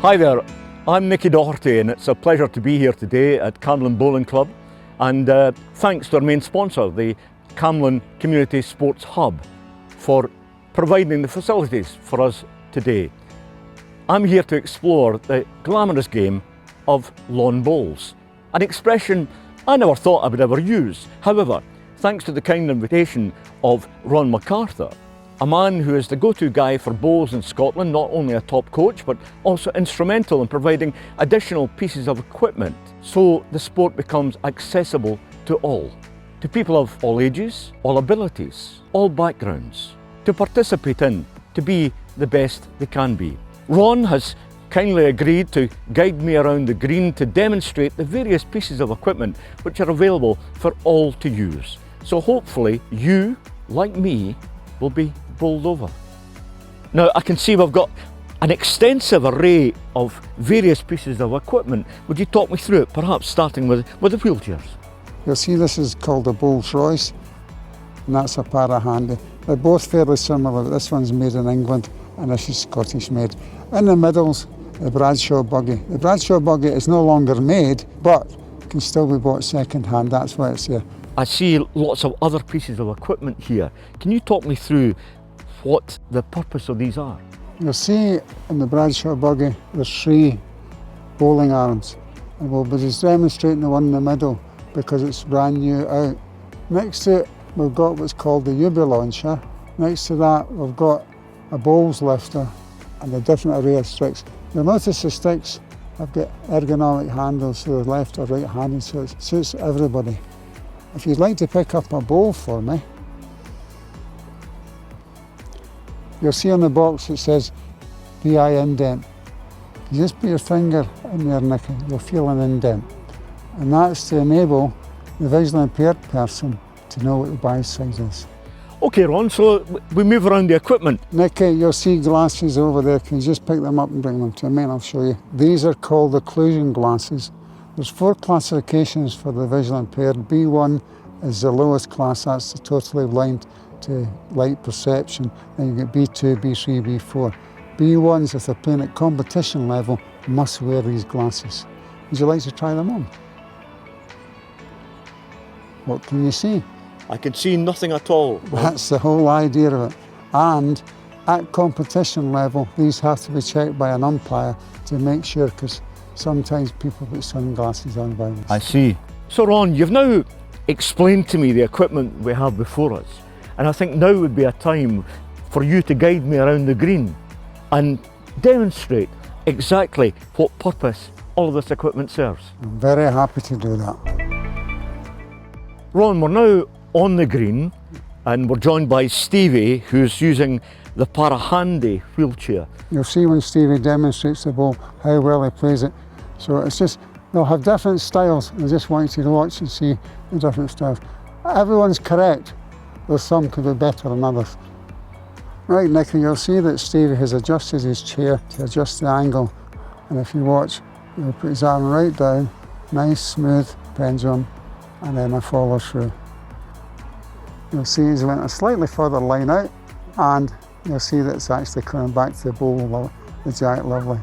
Hi there, I'm Nicky Doherty and it's a pleasure to be here today at Camlin Bowling Club, and thanks to our main sponsor, the Camlin Community Sports Hub, for providing the facilities for us today. I'm here to explore the glamorous game of lawn bowls, an expression I never thought I would ever use. However, thanks to the kind invitation of Ron MacArthur, a man who is the go-to guy for bowls in Scotland, not only a top coach, but also instrumental in providing additional pieces of equipment, so the sport becomes accessible to all, to people of all ages, all abilities, all backgrounds, to participate in, to be the best they can be. Ron has kindly agreed to guide me around the green to demonstrate the various pieces of equipment which are available for all to use. So hopefully you, like me, will be bowled over. Now I can see we've got an extensive array of various pieces of equipment. Would you talk me through it, perhaps starting with the wheelchairs? You'll see this is called a Rolls Royce, and that's a Parahandy. They're both fairly similar. This one's made in England and this is Scottish made. In the middle's the Bradshaw buggy. The Bradshaw buggy is no longer made, but can still be bought second hand. That's why it's there. I see lots of other pieces of equipment here. Can you talk me through what the purpose of these are? You'll see in the Bradshaw buggy there's 3 bowling arms, and we'll be just demonstrating the one in the middle because it's brand new out. Next to it we've got what's called the Ubi launcher. Next to that we've got a bowls lifter and a different array of sticks. You'll notice the sticks have got ergonomic handles, so they're left or right handed, so it suits everybody. If you'd like to pick up a bowl for me, you'll see on the box it says BI indent. You just put your finger in there, Nicky, you'll feel an indent. And that's to enable the visually impaired person to know what the buy size is. Okay Ron, so we move around the equipment. Nicky, you'll see glasses over there. Can you just pick them up and bring them to me and I'll show you. These are called occlusion glasses. There's 4 classifications for the visually impaired. B1 is the lowest class, that's the totally blind to light perception. Then you get B2, B3, B4. B1s, if they're playing at competition level, must wear these glasses. Would you like to try them on? What can you see? I can see nothing at all. That's the whole idea of it. And at competition level, these have to be checked by an umpire to make sure, because sometimes people put sunglasses on by mistake. I see. So Ron, you've now explained to me the equipment we have before us, and I think now would be a time for you to guide me around the green and demonstrate exactly what purpose all of this equipment serves. I'm very happy to do that. Ron, we're now on the green and we're joined by Stevie, who's using the Parahandy wheelchair. You'll see when Stevie demonstrates the bowl how well he plays it. So it's just, they'll have different styles. I just want you to watch and see the different styles. Everyone's correct, though some could be better than others. Right, Nicky, you'll see that Stevie has adjusted his chair to adjust the angle. And if you watch, he'll put his arm right down, nice, smooth pendulum, and then a follow through. You'll see he's went a slightly further line out, and you'll see that it's actually coming back to the bowl, the Jack Lovely.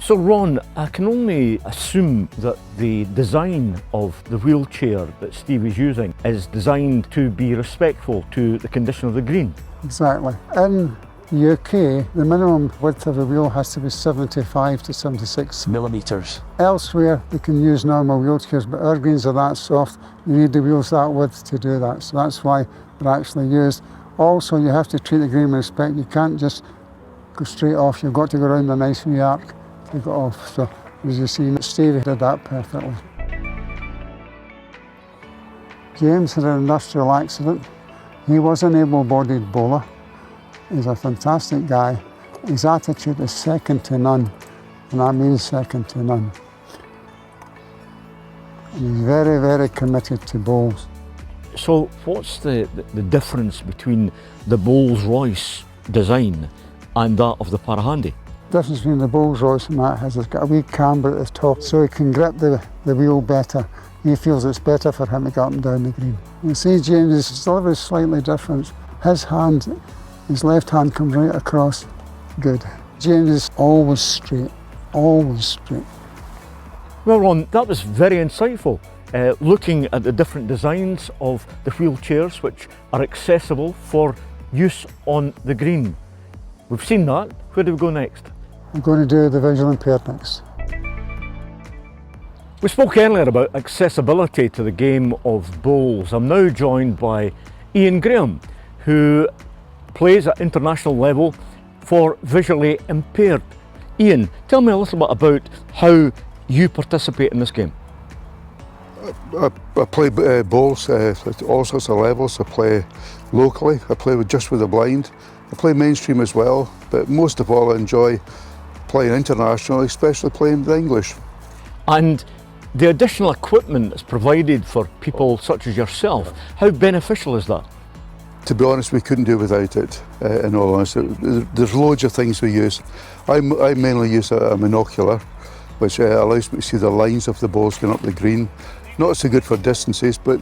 So Ron, I can only assume that the design of the wheelchair that Stevie's using is designed to be respectful to the condition of the green. Exactly. In the UK, the minimum width of the wheel has to be 75 to 76 millimetres. Elsewhere, they can use normal wheelchairs, but our greens are that soft, you need the wheels that width to do that. So that's why they're actually used. Also, you have to treat the green with respect. You can't just go straight off. You've got to go around a nice wee arc to get off. So, as you see, Stevie did that perfectly. James had an industrial accident. He was an able-bodied bowler. He's a fantastic guy. His attitude is second to none, and that means second to none. And he's very, very committed to bowls. So what's the difference between the Rolls Royce design and that of the Parahandy? The difference between the Rolls Royce and that is it's got a wee camber at the top, so he can grip the wheel better. He feels it's better for him to go up and down the green. You see James's delivery is slightly different. His hand, his left hand comes right across. Good. James is always straight. always straight. Well, Ron, that was very insightful. Looking at the different designs of the wheelchairs which are accessible for use on the green. We've seen that. Where do we go next? I'm going to do the visual impaired next. We spoke earlier about accessibility to the game of bowls. I'm now joined by Ian Graham, who plays at international level for visually impaired. Ian, tell me a little bit about how you participate in this game. I play bowls at all sorts of levels. I play locally, I play just with the blind. I play mainstream as well, but most of all I enjoy playing internationally, especially playing the English. And the additional equipment that's provided for people such as yourself, how beneficial is that? To be honest, we couldn't do without it, in all honesty. There's loads of things we use. I mainly use a monocular, which allows me to see the lines of the balls going up the green. Not so good for distances, but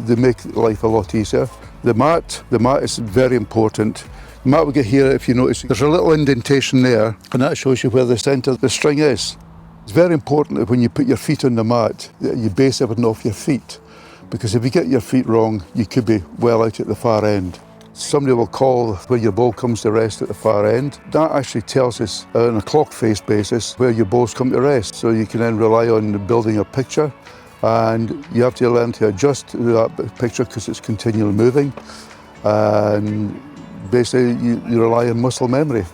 they make life a lot easier. The mat is very important. The mat we get here, if you notice, there's a little indentation there, and that shows you where the centre of the string is. It's very important that when you put your feet on the mat, that you base everything off your feet. Because if you get your feet wrong, you could be well out at the far end. Somebody will call where your ball comes to rest at the far end. That actually tells us on a clock face basis where your balls come to rest. So you can then rely on building a picture, and you have to learn to adjust to that picture because it's continually moving. And basically you rely on muscle memory.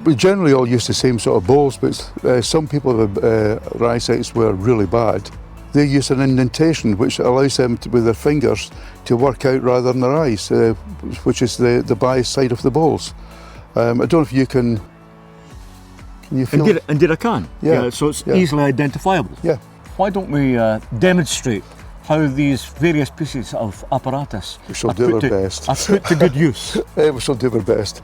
We generally all use the same sort of balls, but some people have eyesight were really bad. They use an indentation which allows them to, with their fingers to work out rather than their eyes, which is the bias side of the balls. I don't know if you can you feel Indeed I can. Yeah. So it's easily identifiable. Yeah. Why don't we demonstrate how these various pieces of apparatus We shall do our best. are put to good use? We shall do our best.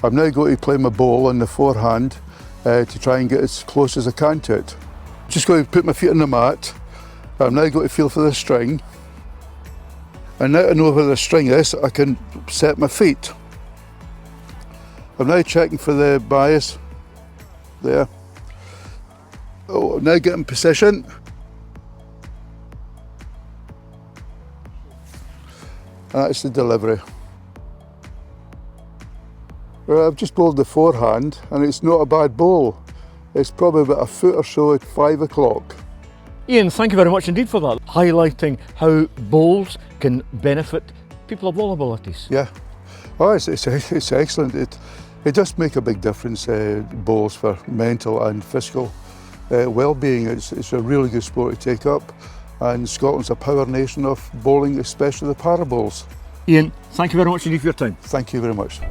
I'm now going to play my ball on the forehand to try and get as close as I can to it. Just going to put my feet on the mat. I'm now going to feel for the string. And now I know where the string is, I can set my feet. I'm now checking for the bias. There. Oh, I'm now getting position. That's the delivery. Well, I've just bowled the forehand and it's not a bad bowl. It's probably about a foot or so at 5 o'clock. Ian, thank you very much indeed for that, highlighting how bowls can benefit people of all abilities. Yeah, oh, it's excellent. It does make a big difference, bowls, for mental and physical well-being. It's a really good sport to take up, and Scotland's a power nation of bowling, especially the para bowls. Ian, thank you very much indeed for your time. Thank you very much.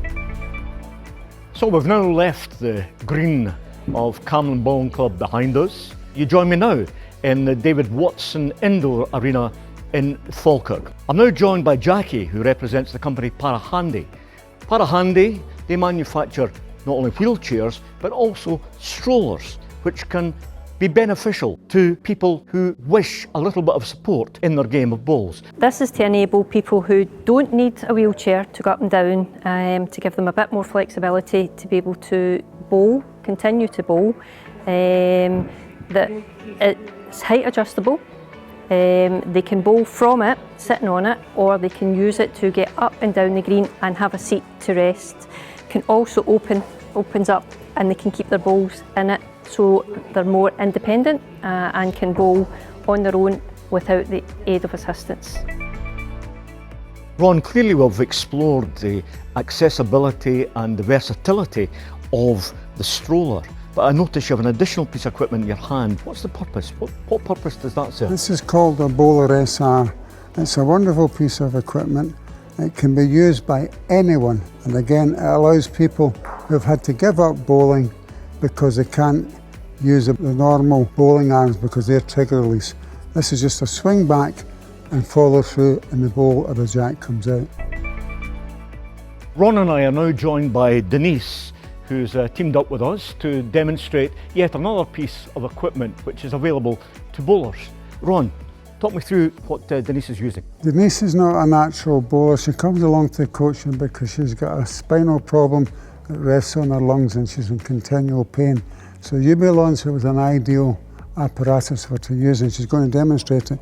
So we've now left the green of Camlin Bowling Club behind us. You join me now in the David Watson Indoor Arena in Falkirk. I'm now joined by Jackie, who represents the company Parahandy. Parahandy, they manufacture not only wheelchairs, but also strollers, which can be beneficial to people who wish a little bit of support in their game of bowls. This is to enable people who don't need a wheelchair to go up and down, to give them a bit more flexibility to be able to bowl, continue to bowl. That it's height adjustable. They can bowl from it, sitting on it, or they can use it to get up and down the green and have a seat to rest. Can also opens up, and they can keep their bowls in it, so they're more independent and can bowl on their own without the aid of assistance. Ron, clearly we've explored the accessibility and the versatility of the stroller, but I notice you have an additional piece of equipment in your hand. What's the purpose? What purpose does that serve? This is called a Bowler SR. It's a wonderful piece of equipment. It can be used by anyone, and again it allows people who've had to give up bowling because they can't use the normal bowling arms because they're trigger release. This is just a swing back and follow through, and the bowl or the jack comes out. Ron and I are now joined by Denise, who's teamed up with us to demonstrate yet another piece of equipment which is available to bowlers. Ron, talk me through what Denise is using. Denise is not a natural bowler. She comes along to coaching because she's got a spinal problem that rests on her lungs and she's in continual pain. So Yubi Alonso was an ideal apparatus for her to use, and she's going to demonstrate it.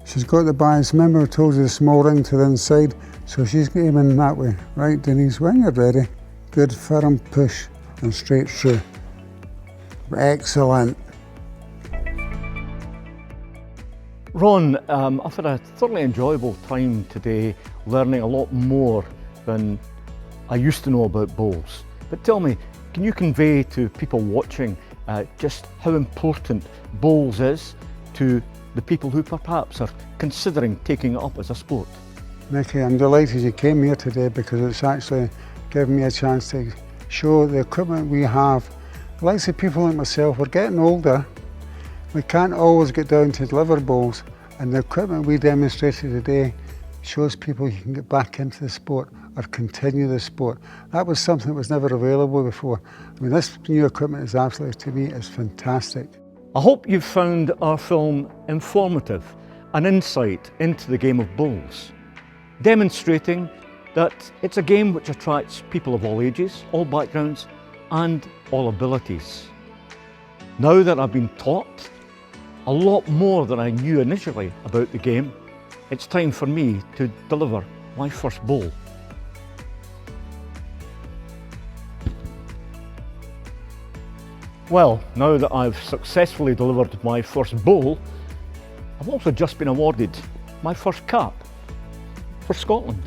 She's got the bias. Remember I told you the small ring to the inside, so she's aiming that way. Right, Denise, when you're ready. Good firm push and straight through. Excellent. Ron, I've had a thoroughly enjoyable time today, learning a lot more than I used to know about bowls. But tell me, can you convey to people watching just how important bowls is to the people who perhaps are considering taking it up as a sport? Mickey, I'm delighted you came here today because it's actually given me a chance to show the equipment we have. Like of people like myself, we're getting older. We can't always get down to deliver bowls, and the equipment we demonstrated today shows people you can get back into the sport or continue the sport. That was something that was never available before. I mean, this new equipment is absolutely, to me, is fantastic. I hope you've found our film informative, an insight into the game of bowls, demonstrating that it's a game which attracts people of all ages, all backgrounds and all abilities. Now that I've been taught a lot more than I knew initially about the game, it's time for me to deliver my first bowl. Well, now that I've successfully delivered my first bowl, I've also just been awarded my first cap for Scotland.